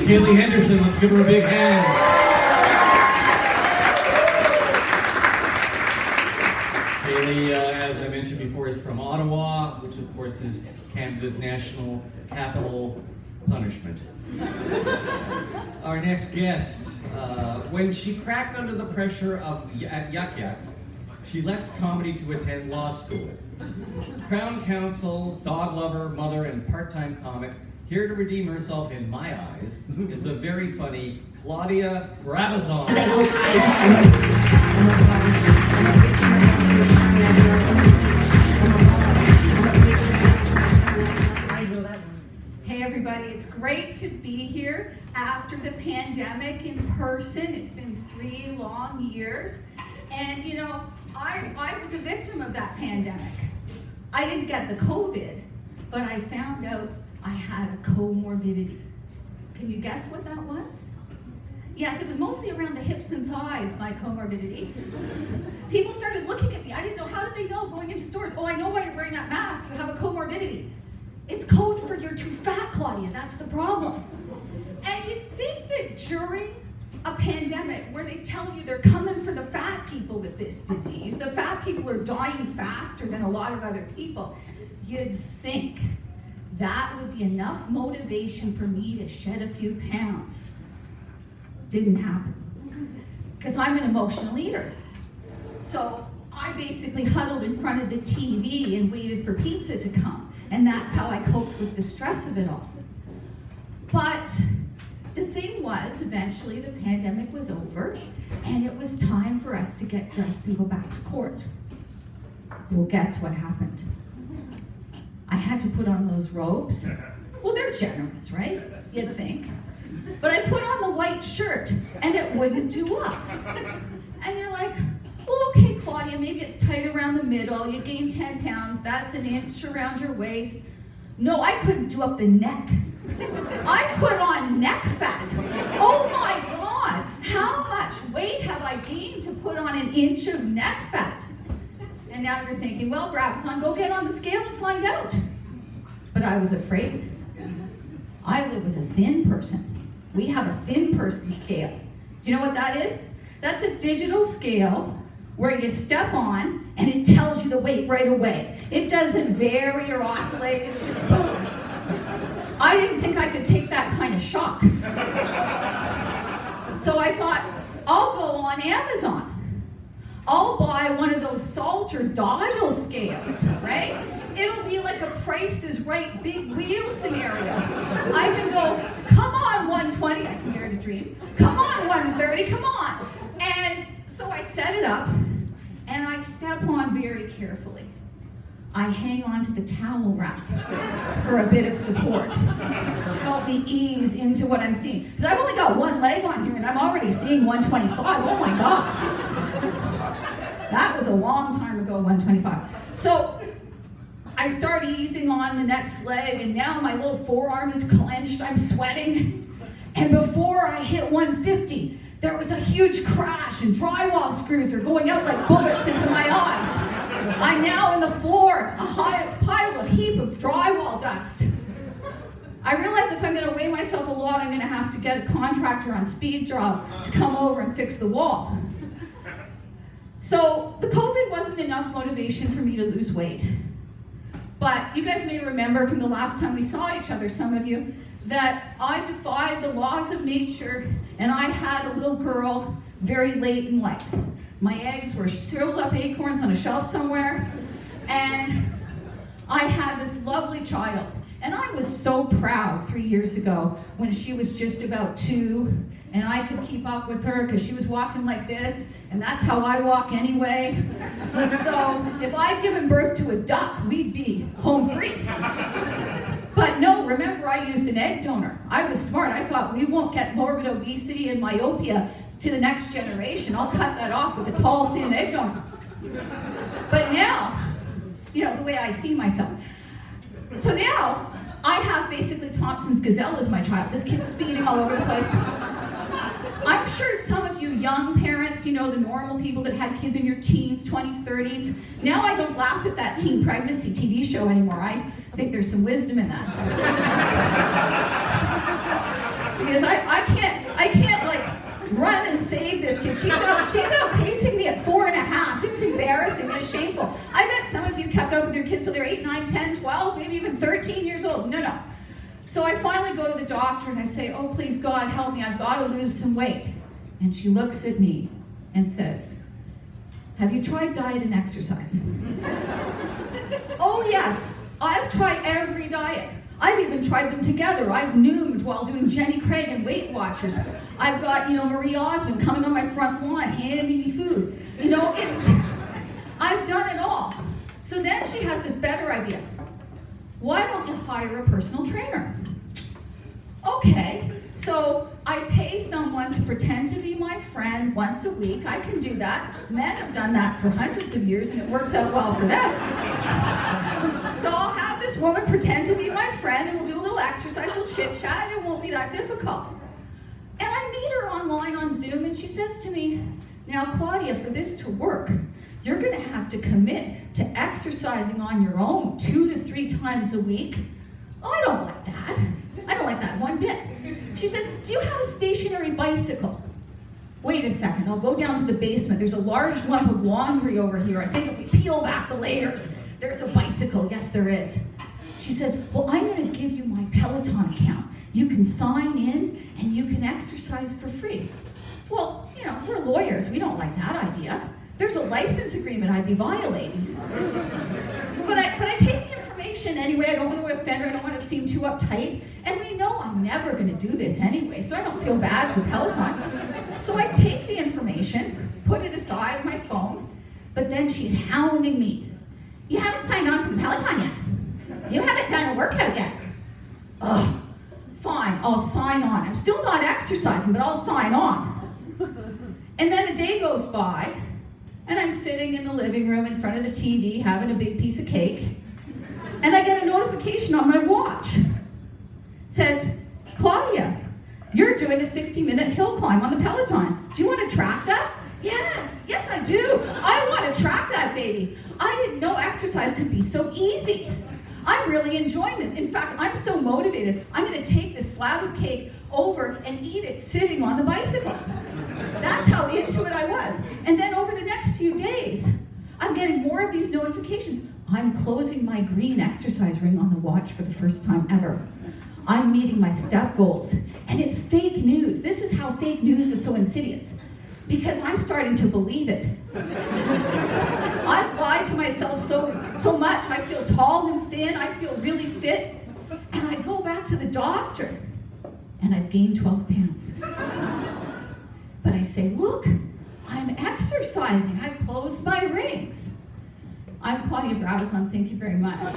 Kaylee Henderson. Let's give her a big hand. Kaylee, as I mentioned before, is from Ottawa, which of course is Canada's national capital punishment. Our next guest, when she cracked under the pressure of Yuck Yucks, she left comedy to attend law school. Crown Counsel, dog lover, mother, and part-time comic, here to redeem herself in my eyes, is the very funny Claudia Brabazon. Hey everybody, it's great to be here after the pandemic in person. It's been 3 long years. And you know, I was a victim of that pandemic. I didn't get the COVID, but I found out I had a comorbidity. Can you guess what that was? Yes, it was mostly around the hips and thighs, my comorbidity. People started looking at me. I didn't know, how did they know going into stores? Oh, I know why you're wearing that mask. You have a comorbidity. It's code for you're too fat, Claudia. That's the problem. And you'd think that during a pandemic where they tell you they're coming for the fat people with this disease, the fat people are dying faster than a lot of other people, you'd think that would be enough motivation for me to shed a few pounds. Didn't happen. Because I'm an emotional eater. So I basically huddled in front of the TV and waited for pizza to come. And that's how I coped with the stress of it all. But the thing was, eventually the pandemic was over, and it was time for us to get dressed and go back to court. Well, guess what happened? I had to put on those robes. Well, they're generous, right? You'd think. But I put on the white shirt, and it wouldn't do up. And you're like, well, okay, Claudia, maybe it's tight around the middle. You gained 10 pounds. That's an inch around your waist. No, I couldn't do up the neck. I put on neck fat. Oh my God, how much weight have I gained to put on an inch of neck fat? And now you're thinking, well, Brabazon, go get on the scale and find out. But I was afraid. I live with a thin person. We have a thin person scale. Do you know what that is? That's a digital scale where you step on and it tells you the weight right away. It doesn't vary or oscillate, it's just boom. I didn't think I could take that kind of shock. So I thought, I'll go on Amazon. I'll buy one of those salt or dial scales, right? It'll be like a Price is Right big wheel scenario. I can go, come on 120, I can dare to dream. Come on 130, come on. And so I set it up and I step on very carefully. I hang on to the towel rack for a bit of support to help me ease into what I'm seeing. Because I've only got one leg on here and I'm already seeing 125. Oh my God. That was a long time ago, 125. So I start easing on the next leg and now my little forearm is clenched, I'm sweating. And before I hit 150, there was a huge crash and drywall screws are going out like bullets into my eyes. I'm now in the floor, a heap of drywall dust. I realize if I'm gonna weigh myself a lot, I'm gonna have to get a contractor on speed job to come over and fix the wall. So the COVID wasn't enough motivation for me to lose weight. But you guys may remember from the last time we saw each other, some of you, that I defied the laws of nature and I had a little girl very late in life. My eggs were sealed up acorns on a shelf somewhere, and I had this lovely child. And I was so proud 3 years ago when she was just about 2, and I could keep up with her because she was walking like this, and that's how I walk anyway. So if I'd given birth to a duck, we'd be home free. But no, remember I used an egg donor. I was smart. I thought we won't get morbid obesity and myopia to the next generation. I'll cut that off with a tall, thin egg donor. But now, you know, the way I see myself. So now, I have basically Thompson's gazelle as my child. This kid's speeding all over the place. I'm sure some of you young parents, you know, the normal people that had kids in your teens, 20s, 30s. Now I don't laugh at that teen pregnancy TV show anymore. I think there's some wisdom in that. because I can't like run and save this kid. She's out pacing me at 4.5. It's embarrassing, it's shameful. I bet some of you kept up with your kids till they're 8, 9, 10, 12, maybe even 13 years old. No. So I finally go to the doctor and I say, oh, please God, help me, I've got to lose some weight. And she looks at me and says, have you tried diet and exercise? Oh yes, I've tried every diet. I've even tried them together. I've noomed while doing Jenny Craig and Weight Watchers. I've got, Marie Osmond coming on my front lawn, handing me food. I've done it all. So then she has this better idea. Why don't you hire a personal trainer? Okay, so I pay someone to pretend to be my friend once a week. I can do that. Men have done that for hundreds of years and it works out well for them. So I'll have this woman pretend to be my friend and we'll do a little exercise, we'll chit chat, and it won't be that difficult. And I meet her online on Zoom and she says to me, now Claudia, for this to work, you're gonna have to commit to exercising on your own 2 to 3 times a week. Oh, I don't like that. I don't like that one bit. She says, do you have a stationary bicycle? Wait a second, I'll go down to the basement. There's a large lump of laundry over here. I think if we peel back the layers, there's a bicycle. Yes, there is. She says, well, I'm gonna give you my Peloton account. You can sign in and you can exercise for free. Well, we're lawyers. We don't like that idea. There's a license agreement I'd be violating. But I take the information anyway. I don't want to offend her. I don't want to seem too uptight. And we know I'm never going to do this anyway, so I don't feel bad for Peloton. So I take the information, put it aside on my phone, but then she's hounding me. You haven't signed on for the Peloton yet. You haven't done a workout yet. Ugh, fine, I'll sign on. I'm still not exercising, but I'll sign on. And then a day goes by, and I'm sitting in the living room in front of the TV having a big piece of cake, and I get a notification on my watch. It says, Claudia, you're doing a 60-minute hill climb on the Peloton. Do you want to track that? Yes, I do. I want to track that, baby. I didn't know exercise could be so easy. I'm really enjoying this. In fact, I'm so motivated, I'm going to take this slab of cake over and eat it sitting on the bicycle. That's how into it I was. And then over the next few days, I'm getting more of these notifications. I'm closing my green exercise ring on the watch for the first time ever. I'm meeting my step goals. And it's fake news. This is how fake news is so insidious. Because I'm starting to believe it. I've lied to myself so much. I feel tall and thin. I feel really fit. And I go back to the doctor. And I've gained 12 pounds. But I say, look, I'm exercising. I closed my rings. I'm Claudia Brabazon. Thank you very much.